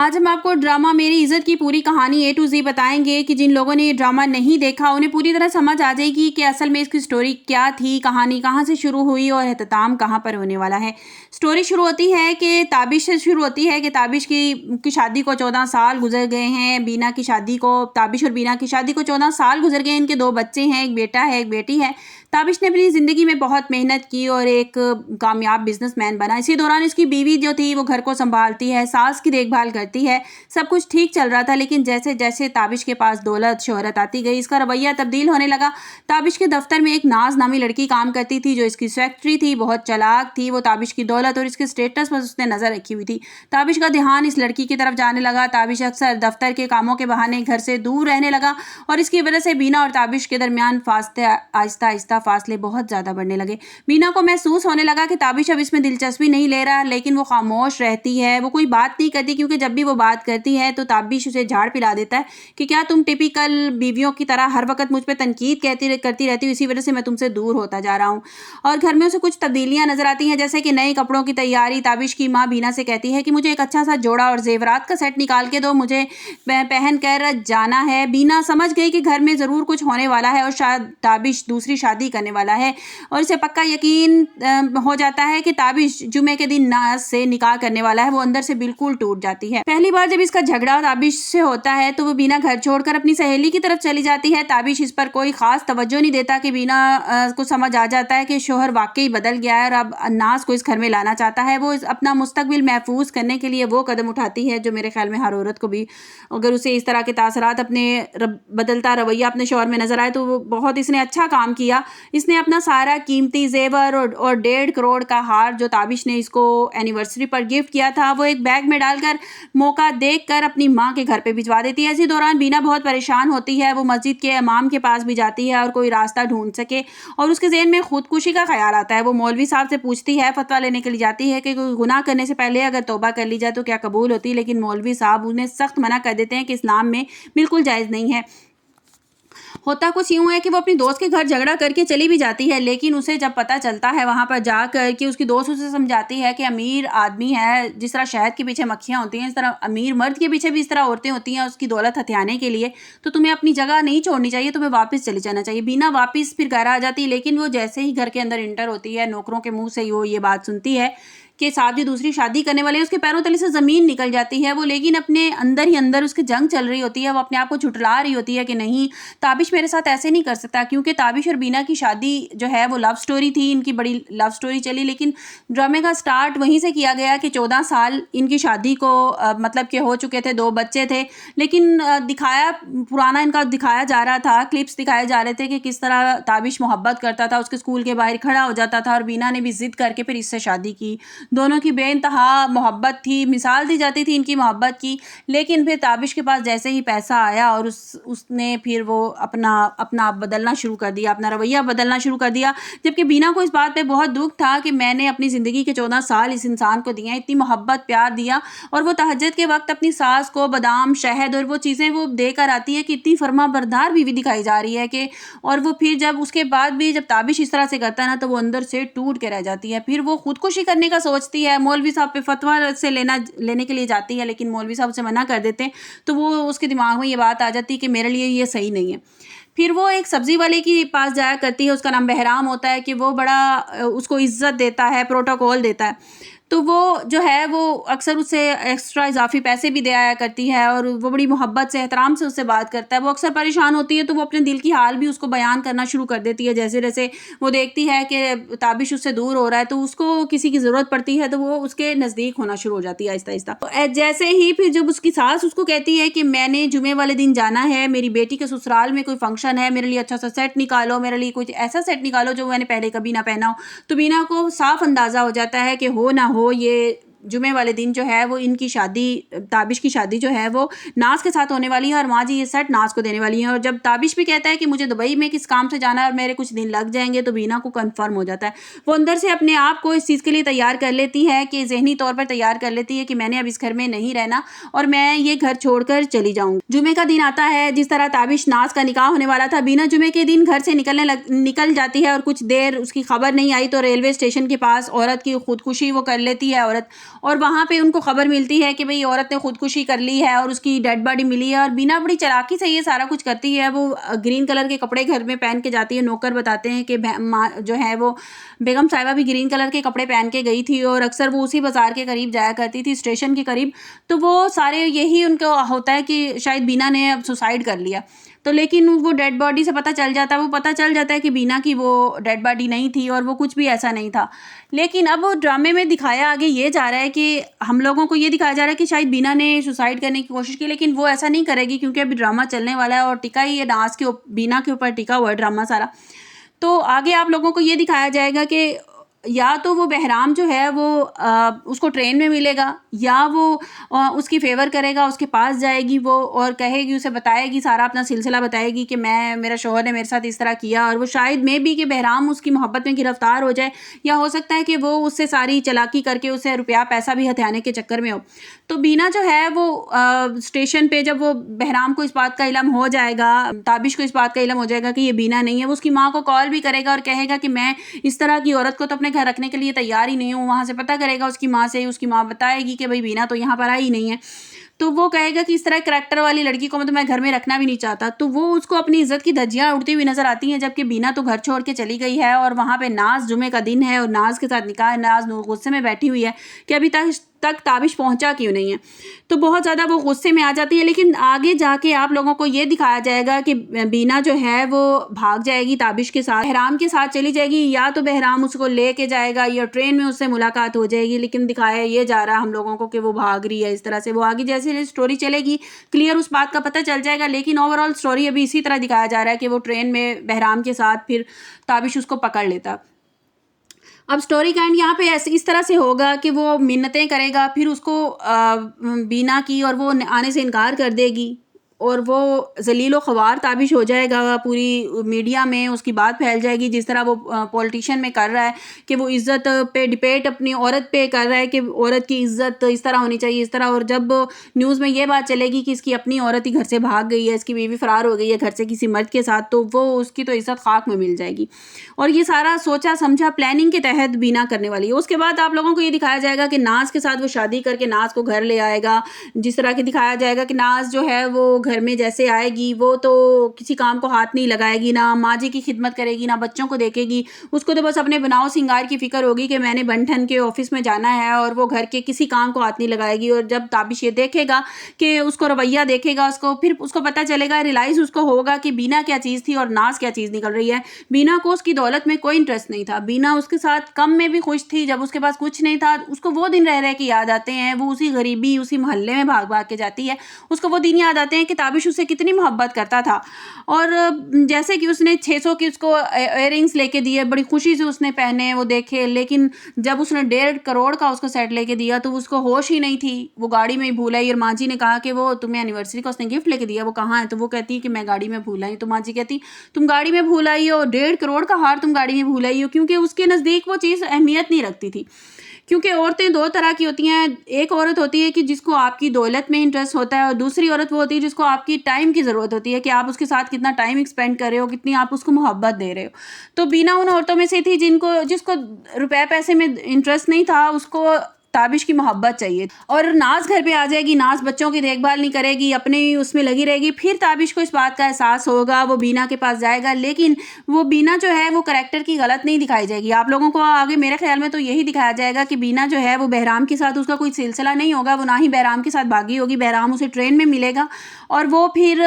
आज हम आपको ड्रामा मेरी इज़्ज़त की पूरी कहानी ए टू ज़ी बताएँगे कि जिन लोगों ने ये ड्रामा नहीं देखा उन्हें पूरी तरह समझ आ जाएगी कि असल में इसकी स्टोरी क्या थी, कहानी कहाँ से शुरू हुई और इख्तिताम कहाँ पर होने वाला है। स्टोरी शुरू होती है कि ताबिश से शुरू होती है कि ताबिश की शादी को 14 साल गुज़र गए हैं। बीना की शादी को ताबिश और बीना की शादी को 14 साल गुज़र गए हैं। इनके 2 बच्चे हैं, एक बेटा है, एक बेटी है। ताबिश ने अपनी ज़िंदगी में बहुत मेहनत की और एक कामयाब बिज़नेसमैन बना। इसी दौरान इसकी बीवी जो थी वो घर को सँभालती है, सास की देखभाल करती है। सब कुछ ठीक चल रहा था, लेकिन जैसे-जैसे ताबिश के पास दौलत, शोहरत आती गई, इसका रवैया तब्दील होने लगा। ताबिश के दफ्तर में एक नाज़ नामी लड़की काम करती थी जो इसकी सेक्रेटरी थी, बहुत चालाक थी। वो ताबिश की दौलत और इसके स्टेटस पर उसने नज़र रखी हुई थी। ताबिश का ध्यान इस लड़की की तरफ जाने लगा। ताबिश अक्सर दफ्तर के कामों के बहाने घर से दूर रहने लगा और इसकी वजह से बीना और ताबिश के दरमियान फासले आहिस्ता-आहिस्ता फासले बहुत ज़्यादा बढ़ने लगे। बीना को महसूस होने लगा कि ताबिश अब इसमें दिलचस्पी नहीं ले रहा, लेकिन वो खामोश रहती है, वो कोई बात नहीं करती, क्योंकि जब भी वो बात करती है तो ताबिश उसे झाड़ पिला देता है कि क्या तुम टिपिकल बीवियों की तरह हर वक्त मुझ पे तनकीद करती रहती हो, इसी वजह से मैं तुमसे दूर होता जा रहा हूँ। और घर में उसे कुछ तब्दीलियां नजर आती हैं, जैसे कि नए कपड़ों की तैयारी। ताबिश की माँ बीना से कहती है कि मुझे एक अच्छा सा जोड़ा और जेवरात का सेट निकाल के दो, मुझे पहन कर जाना है। बीना समझ गई कि घर में ज़रूर कुछ होने वाला है और शायद ताबिश दूसरी शादी करने वाला है और इसे पक्का यकीन हो जाता है कि ताबिश जुमे के दिन नाज से निकाह करने वाला है। वो अंदर से बिल्कुल टूट जाती है। पहली बार जब इसका झगड़ा ताबिश से होता है तो वो बीना घर छोड़कर अपनी सहेली की तरफ चली जाती है। ताबिश इस पर कोई खास तवज्जो नहीं देता कि बीना को समझ आ जाता है कि शोहर वाकई बदल गया है और अब नाज को इस घर में लाना चाहता है। वो अपना मुस्तकबिल महफूज करने के लिए वो कदम उठाती है जो मेरे ख्याल में हर औरत को भी, अगर उसे इस तरह के तासरात अपने बदलता रवैया अपने शौहर में नजर आए तो वो बहुत इसने अच्छा काम किया। इसने अपना सारा कीमती जेवर और 1.5 करोड़ का हार जो ताबिश ने इसको एनिवर्सरी पर गिफ्ट किया था वो एक बैग में डालकर मौका देखकर अपनी माँ के घर पे भिजवा देती है। इसी दौरान बीना बहुत परेशान होती है। वो मस्जिद के इमाम के पास भी जाती है और कोई रास्ता ढूंढ सके और उसके ज़हन में खुदकुशी का ख्याल आता है। वो मौलवी साहब से पूछती है, फतवा लेने के लिए जाती है कि कोई गुनाह करने से पहले अगर तौबा कर ली जाए तो क्या कबूल होती, लेकिन मौलवी साहब उन्हें सख्त मना कर देते हैं कि इस्लाम में बिल्कुल जायज़ नहीं है। होता कुछ यूँ है कि वो अपनी दोस्त के घर झगड़ा करके चली भी जाती है, लेकिन उसे जब पता चलता है वहाँ पर जाकर कि उसकी दोस्त उसे समझाती है कि अमीर आदमी है, जिस तरह शहद के पीछे मक्खियाँ होती हैं इस तरह अमीर मर्द के पीछे भी इस तरह औरतें होती हैं उसकी दौलत हथियाने के लिए, तो तुम्हें अपनी जगह नहीं छोड़नी चाहिए, तुम्हें वापस चले जाना चाहिए। बीना वापस फिर घर आ जाती है, लेकिन वो जैसे ही घर के अंदर इंटर होती है नौकरों के मुँह से ही वो ये बात सुनती है कि साहब जी दूसरी शादी करने वाले हैं। उसके पैरों तले से ज़मीन निकल जाती है। वो लेकिन अपने अंदर ही अंदर उसकी जंग चल रही होती है। वो अपने आप को झुठला रही होती है कि नहीं, ताबिश मेरे साथ ऐसे नहीं कर सकता, क्योंकि ताबिश और बीना की शादी जो है वो लव स्टोरी थी। इनकी बड़ी लव स्टोरी चली, लेकिन ड्रामे का स्टार्ट वहीं से किया गया कि 14 साल इनकी शादी को मतलब कि हो चुके थे, 2 बच्चे थे, लेकिन दिखाया पुराना इनका दिखाया जा रहा था, क्लिप्स दिखाए जा रहे थे कि किस तरह ताबिश मोहब्बत करता था, उसके स्कूल के बाहर खड़ा हो जाता था और बीना ने भी ज़िद करके फिर इससे शादी की। दोनों की बेइंतहा मोहब्बत थी, मिसाल दी जाती थी इनकी मोहब्बत की, लेकिन फिर ताबिश के पास जैसे ही पैसा आया और उसने फिर वो अपना बदलना शुरू कर दिया, अपना रवैया बदलना शुरू कर दिया। जबकि बीना को इस बात पे बहुत दुख था कि मैंने अपनी ज़िंदगी के 14 साल इस इंसान को दिए, इतनी मोहब्बत प्यार दिया, और वो तहज्जुद के वक्त अपनी सास को बादाम शहद और वो चीज़ें वो देकर आती है कि इतनी फर्माबरदार बीवी दिखाई जा रही है कि, और वो फिर जब उसके बाद भी जब ताबिश इस तरह से करता है ना तो वो अंदर से टूट के रह जाती है। फिर वो खुदकुशी करने का सोचती है, मौलवी साहब पे फतवा से लेने के लिए जाती है, लेकिन मौलवी साहब उसे मना कर देते हैं, तो वो उसके दिमाग में ये बात आ जाती है कि मेरे लिए ये सही नहीं है। फिर वो एक सब्ज़ी वाले के पास जाया करती है, उसका नाम बहराम होता है, कि वो बड़ा उसको इज़्ज़त देता है, प्रोटोकॉल देता है, तो वो जो है वो अक्सर उससे एक्स्ट्रा इजाफी पैसे भी दे आया करती है और वो बड़ी मोहब्बत से एहतराम से उससे बात करता है। वो अक्सर परेशान होती है तो वो अपने दिल की हाल भी उसको बयान करना शुरू कर देती है। जैसे जैसे वो देखती है कि ताबिश उससे दूर हो रहा है तो उसको किसी की ज़रूरत पड़ती है तो वो उसके नज़दीक होना शुरू हो जाती है आहिस्ता आहिस्ता। तो जैसे ही फिर जब उसकी सास उसको कहती है कि मैंने जुमे वाले दिन जाना है, मेरी बेटी के ससुराल में कोई फंक्शन है, मेरे लिए अच्छा सा सेट निकालो, मेरे लिए कुछ ऐसा सेट निकालो जो मैंने पहले कभी ना पहना हो, तो बीना को साफ अंदाज़ा हो जाता है कि हो ना हो ये जुमे वाले दिन जो है वो इनकी शादी, ताबिश की शादी जो है वो नाज के साथ होने वाली है और माँ जी ये सेट नाज को देने वाली हैं। और जब ताबिश भी कहता है कि मुझे दुबई में किस काम से जाना है और मेरे कुछ दिन लग जाएंगे, तो बीना को कंफर्म हो जाता है। वो अंदर से अपने आप को इस चीज़ के लिए तैयार कर लेती है कि जहनी तौर पर तैयार कर लेती है कि मैंने अब इस घर में नहीं रहना और मैं ये घर छोड़कर चली जाऊँगी। जुमे का दिन आता है, जिस तरह ताबिश नाज का निकाह होने वाला था, बीना जुमे के दिन घर से निकल जाती है और कुछ देर उसकी खबर नहीं आई तो रेलवे स्टेशन के पास औरत की खुदकुशी वो कर लेती है। और वहाँ पे उनको खबर मिलती है कि भाई औरत ने खुदकुशी कर ली है और उसकी डेड बॉडी मिली है। और बीना बड़ी चालाकी से ये सारा कुछ करती है। वो ग्रीन कलर के कपड़े घर में पहन के जाती है। नौकर बताते हैं कि जो है वो बेगम साहिबा भी ग्रीन कलर के कपड़े पहन के गई थी और अक्सर वो उसी बाजार के करीब जाया करती थी, स्टेशन के करीब। तो वो सारे यही उनको होता है कि शायद बीना ने अब सुसाइड कर लिया। तो लेकिन वो डेड बॉडी से पता चल जाता है कि बीना की वो डेड बॉडी नहीं थी और वो कुछ भी ऐसा नहीं था। लेकिन अब वो ड्रामे में दिखाया आगे ये जा रहा है कि हम लोगों को ये दिखाया जा रहा है कि शायद बीना ने सुसाइड करने की कोशिश की, लेकिन वो ऐसा नहीं करेगी क्योंकि अभी ड्रामा चलने वाला है और टिका ही ये नाज के बीना के ऊपर टिका हुआ है ड्रामा सारा। तो आगे आप लोगों को ये दिखाया जाएगा कि या तो वो बहराम जो है वो उसको ट्रेन में मिलेगा या वो उसकी फेवर करेगा, उसके पास जाएगी वो और कहेगी, उसे बताएगी, सारा अपना सिलसिला बताएगी कि मेरा शौहर ने मेरे साथ इस तरह किया। और वो शायद मे भी कि बहराम उसकी मोहब्बत में गिरफ्तार हो जाए, या हो सकता है कि वो उससे सारी चालाकी करके उसे रुपया पैसा भी हथियाने के चक्कर में हो। तो बीना जो है वो स्टेशन पे जब वो बहराम को इस बात का इल्म हो जाएगा, ताबिश को इस बात का इल्म हो जाएगा कि ये बीना नहीं है, वो उसकी माँ को कॉल भी करेगा और कहेगा कि मैं इस तरह की औरत को तो अपने घर रखने के लिए तैयार ही नहीं हूँ। वहाँ से पता करेगा उसकी माँ से, उसकी माँ बताएगी कि भाई बीना तो यहाँ पर आई नहीं है। तो वो कहेगा कि इस तरह करैक्टर वाली लड़की को मैं घर में रखना भी नहीं चाहता। तो वो उसको अपनी इज्जत की धज्जियां उड़ती हुई नजर आती हैं, जबकि बीना तो घर छोड़ के चली गई है। और वहाँ पे नाज, जुमे का दिन है और नाज के साथ निकाह है। नाज गुस्से में बैठी हुई है कि अभी तक ताबिश पहुंचा क्यों नहीं है। तो बहुत ज़्यादा वो गुस्से में आ जाती है। लेकिन आगे जाके आप लोगों को ये दिखाया जाएगा कि बीना जो है वो भाग जाएगी ताबिश के साथ, बहराम के साथ चली जाएगी, या तो बहराम उसको लेके जाएगा या ट्रेन में उससे मुलाकात हो जाएगी। लेकिन दिखाया ये जा रहा है हम लोगों को कि वो भाग रही है। इस तरह से वो आगे जैसे स्टोरी चलेगी क्लियर उस बात का पता चल जाएगा। लेकिन ओवरऑल स्टोरी अभी इसी तरह दिखाया जा रहा है कि वो ट्रेन में बहराम के साथ फिर ताबिश उसको पकड़ लेता। अब स्टोरी का एंड यहाँ पे ऐसे इस तरह से होगा कि वो मिन्नतें करेगा, फिर उसको बीना की, और वो आने से इनकार कर देगी और वो ज़लील व ख़वार ताबिश हो जाएगा। पूरी मीडिया में उसकी बात फैल जाएगी, जिस तरह वो पॉलिटिशियन में कर रहा है कि वो इज़्ज़त पे डिबेट अपनी औरत पे कर रहा है कि औरत की इज़्ज़त इस तरह होनी चाहिए, इस तरह। और जब न्यूज़ में ये बात चलेगी कि इसकी अपनी औरत ही घर से भाग गई है, इसकी बीवी फ़रार हो गई है घर से किसी मर्द के साथ, तो वो उसकी तो इज़्ज़त खाक में मिल जाएगी। और ये सारा सोचा समझा प्लानिंग के तहत बीना करने वाली है। उसके बाद आप लोगों को ये दिखाया जाएगा कि नाज के साथ वो शादी करके नाज को घर ले आएगा। जिस तरह के दिखाया जाएगा कि नाज जो है वो घर में जैसे आएगी, वो तो किसी काम को हाथ नहीं लगाएगी, ना माँ जी की खिदमत करेगी, ना बच्चों को देखेगी। उसको तो बस अपने बनाव सिंगार की फिक्र होगी कि मैंने बंठन के ऑफिस में जाना है, और वो घर के किसी काम को हाथ नहीं लगाएगी। और जब ताबिश ये देखेगा कि उसको रवैया देखेगा उसको, फिर उसको पता चलेगा, रियलाइज़ उसको होगा कि बीना क्या चीज़ थी और नाज क्या चीज़ निकल रही है। बीना को उसकी दौलत में कोई इंटरेस्ट नहीं था। बीना उसके साथ कम में भी खुश थी, जब उसके पास कुछ नहीं था। उसको वो दिन रह रहे के याद आते हैं, वो उसी गरीबी, उसी मोहल्ले में भाग भाग के जाती है। उसको वो दिन याद आते हैं कि ताबिश उससे कितनी मोहब्बत करता था। और जैसे कि उसने 600 की उसको इयररिंग्स लेके दिए, बड़ी खुशी से उसने पहने, वो देखे। लेकिन जब उसने 1.5 करोड़ का उसको सेट लेके दिया तो उसको होश ही नहीं थी, वो गाड़ी में ही भूल आई। और माँ जी ने कहा कि वो तुम्हें एनिवर्सरी का उसने गिफ्ट लेके दिया, वो कहाँ है? तो वो कहती है कि मैं गाड़ी में भूल आई। तो माँ जी कहती तुम गाड़ी में भूल आई हो, 1.5 करोड़ का हार तुम गाड़ी में भूल आई हो, क्योंकि उसके नज़दीक वो चीज़ अहमियत नहीं रखती थी। क्योंकि औरतें 2 तरह की होती हैं। एक औरत होती है कि जिसको आपकी दौलत में इंटरेस्ट होता है, और दूसरी औरत वो होती है जिसको आपकी टाइम की ज़रूरत होती है कि आप उसके साथ कितना टाइम स्पेंड कर रहे हो, कितनी आप उसको मोहब्बत दे रहे हो। तो बीना उन औरतों में से थी जिसको रुपए पैसे में इंटरेस्ट नहीं था, उसको ताबिश की मोहब्बत चाहिए। और नाज घर पे आ जाएगी, नाज बच्चों की देखभाल नहीं करेगी, अपने ही उसमें लगी रहेगी। फिर ताबिश को इस बात का एहसास होगा, वो बीना के पास जाएगा। लेकिन वो बीना जो है वो करैक्टर की गलत नहीं दिखाई जाएगी। आप लोगों को आगे मेरे ख्याल में तो यही दिखाया जाएगा कि बीना जो है वो बहराम के साथ उसका कोई सिलसिला नहीं होगा, वो ना ही बहराम के साथ भागी होगी। बहराम उसे ट्रेन में मिलेगा और वो फिर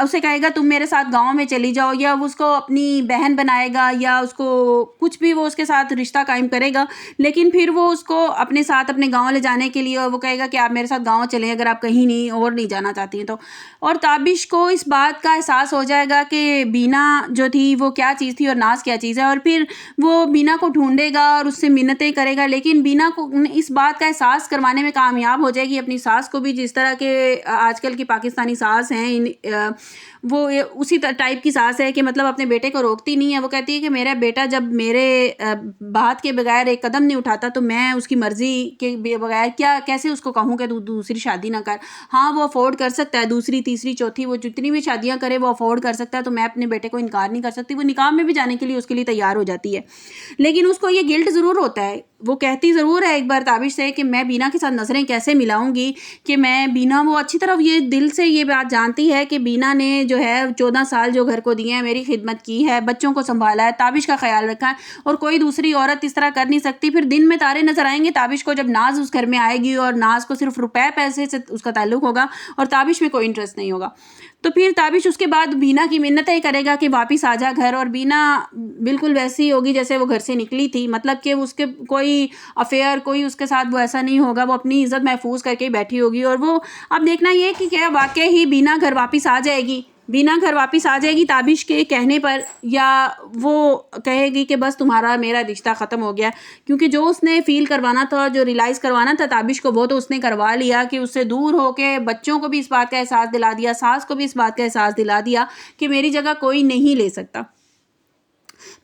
उसे कहेगा तुम मेरे साथ गाँव में चली जाओ, या उसको अपनी बहन बनाएगा, या उसको कुछ भी वो उसके साथ रिश्ता कायम करेगा। लेकिन फिर वो उसको अपने साथ अपने गांव ले जाने के लिए, और वो कहेगा कि आप मेरे साथ गांव चलें अगर आप कहीं नहीं और नहीं जाना चाहती हैं तो। और ताबिश को इस बात का एहसास हो जाएगा कि बीना जो थी वो क्या चीज़ थी और नाज क्या चीज़ है। और फिर वो बीना को ढूंढेगा और उससे मिन्नतें करेगा। लेकिन बीना को इस बात का एहसास करवाने में कामयाब हो जाएगी, अपनी सास को भी। जिस तरह के आजकल की पाकिस्तानी सास हैं, वो उसी टाइप की सास है कि मतलब अपने बेटे को रोकती नहीं है। वो कहती है कि मेरा बेटा जब मेरे बात के बगैर एक कदम नहीं उठाता तो मैं उसकी मर्जी के बगैर कैसे उसको कहूँ कि तू दूसरी शादी ना कर। हाँ, वो अफोर्ड कर सकता है, दूसरी तीसरी चौथी वो जितनी भी शादियाँ करे वो अफोर्ड कर सकता है, तो मैं अपने बेटे को इनकार नहीं कर सकती। वो निकाह में भी जाने के लिए उसके लिए तैयार हो जाती है। लेकिन उसको ये गिल्ट ज़रूर होता है वो कहती ज़रूर है एक बार ताबिश से कि मैं बीना के साथ नज़रें कैसे मिलाऊंगी, कि मैं बीना, वो अच्छी तरह ये दिल से ये बात जानती है कि बीना ने जो है 14 साल जो घर को दिए हैं, मेरी खिदमत की है, बच्चों को संभाला है, ताबिश का ख्याल रखा है, और कोई दूसरी औरत इस तरह कर नहीं सकती। फिर दिन में तारे नज़र आएंगे ताबिश को जब नाज उस घर में आएगी और नाज को सिर्फ रुपए पैसे से उसका ताल्लुक होगा और ताबिश में कोई इंटरेस्ट नहीं होगा। तो फिर ताबिश उसके बाद बीना की मिन्नतें करेगा कि वापस आ जा घर, और बीना बिल्कुल वैसी ही होगी जैसे वो घर से निकली थी। मतलब कि उसके कोई अफेयर, कोई उसके साथ वो ऐसा नहीं होगा, वो अपनी इज़्ज़त महफूज करके ही बैठी होगी। और वो अब देखना ये कि क्या वाकई ही बीना घर वापस आ जाएगी, बीना घर वापस आ जाएगी ताबिश के कहने पर, या वो कहेगी कि बस तुम्हारा मेरा रिश्ता ख़त्म हो गया। क्योंकि जो उसने फ़ील करवाना था, जो रियलाइज़ करवाना था ताबिश को, वो तो उसने करवा लिया कि उससे दूर होके बच्चों को भी इस बात का एहसास दिला दिया, सास को भी इस बात का एहसास दिला दिया कि मेरी जगह कोई नहीं ले सकता।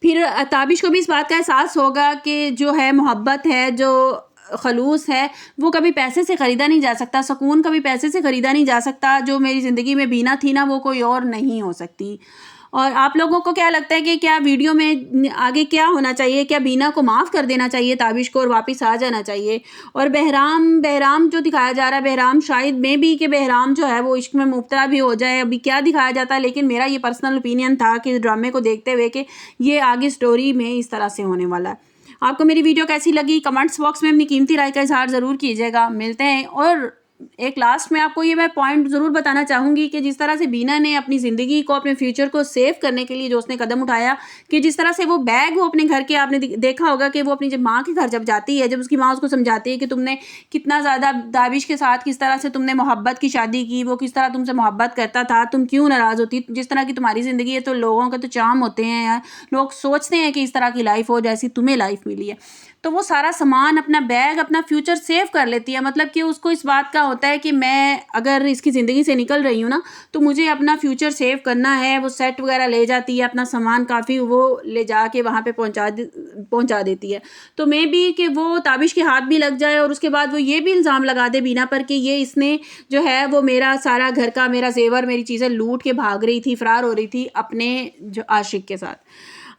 फिर ताबिश को भी इस बात का एहसास होगा कि जो है मोहब्बत है, जो खलूस है, वो कभी पैसे से ख़रीदा नहीं जा सकता, सुकून कभी पैसे से ख़रीदा नहीं जा सकता। जो मेरी ज़िंदगी में बीना थी ना, वो कोई और नहीं हो सकती। और आप लोगों को क्या लगता है कि क्या वीडियो में आगे क्या होना चाहिए? क्या बीना को माफ़ कर देना चाहिए ताबिश को और वापस आ जाना चाहिए? और बहराम जो दिखाया जा रहा है, बहराम शायद में भी कि बहराम जो है वो इश्क में मुब्तला भी हो जाए, अभी क्या दिखाया जाता है। लेकिन मेरा ये पर्सनल ओपिनियन था कि ड्रामे को देखते हुए कि ये आगे स्टोरी में इस तरह से होने वाला है। आपको मेरी वीडियो कैसी लगी? कमेंट्स बॉक्स में अपनी कीमती राय का इज़हार ज़रूर कीजिएगा। मिलते हैं। और एक लास्ट में आपको ये मैं पॉइंट ज़रूर बताना चाहूँगी कि जिस तरह से बीना ने अपनी ज़िंदगी को, अपने फ्यूचर को सेव करने के लिए जो उसने कदम उठाया, कि जिस तरह से वो बैग वो अपने घर के, आपने देखा होगा कि वो अपनी जब माँ के घर जब जाती है, जब उसकी माँ उसको समझाती है कि तुमने कितना ज़्यादा ताबिश के साथ किस तरह से तुमने मोहब्बत की शादी की, वो किस तरह तुमसे मोहब्बत करता था, तुम क्यों नाराज़ होती, जिस तरह की तुम्हारी ज़िंदगी है तो लोगों के तो चाम होते हैं यार, लोग सोचते हैं कि इस तरह की लाइफ हो जैसी तुम्हें लाइफ मिली है। तो वो सारा सामान, अपना बैग, अपना फ्यूचर सेव कर लेती है। मतलब कि उसको इस बात का होता है कि मैं अगर इसकी ज़िंदगी से निकल रही हूँ ना, तो मुझे अपना फ्यूचर सेव करना है। वो सेट वगैरह ले जाती है, अपना सामान काफ़ी वो ले जाके वहाँ पे पहुँचा देती है। तो मे बी कि वो ताबिश के हाथ भी लग जाए और उसके बाद वो ये भी इल्ज़ाम लगा दे बीना पर कि ये इसने जो है वो मेरा सारा घर का, मेरा ज़ेवर, मेरी चीज़ें लूट के भाग रही थी, फ़रार हो रही थी अपने जो आशिक के साथ।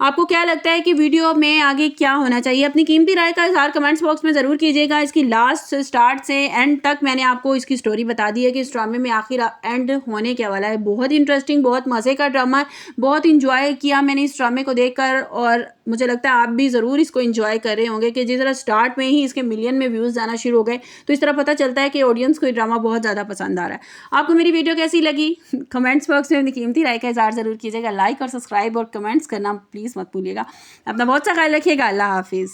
आपको क्या लगता है कि वीडियो में आगे क्या होना चाहिए? अपनी कीमती राय का इज़हार कमेंट्स बॉक्स में ज़रूर कीजिएगा। इसकी लास्ट से स्टार्ट से एंड तक मैंने आपको इसकी स्टोरी बता दी है कि इस ड्रामे में आखिर एंड होने क्या वाला है। बहुत इंटरेस्टिंग, बहुत मज़े का ड्रामा है। बहुत इंजॉय किया मैंने इस ड्रामे को देखकर, और मुझे लगता है आप भी ज़रूर इसको इंजॉय कर रहे होंगे कि जिस तरह स्टार्ट में ही इसके मिलियन में व्यूज़ जाना शुरू हो गए, तो इस तरह पता चलता है कि ऑडियंस को ये ड्रामा बहुत ज़्यादा पसंद आ रहा है। आपको मेरी वीडियो कैसी लगी? कमेंट्स बॉक्स में अपनी कीमती राय का इज़हार ज़रूर कीजिएगा। लाइक और सब्सक्राइब और कमेंट्स करना प्लीज़ मत भूलिएगा। अपना बहुत सा ख्याल रखिएगा। अल्लाह हाफिज़।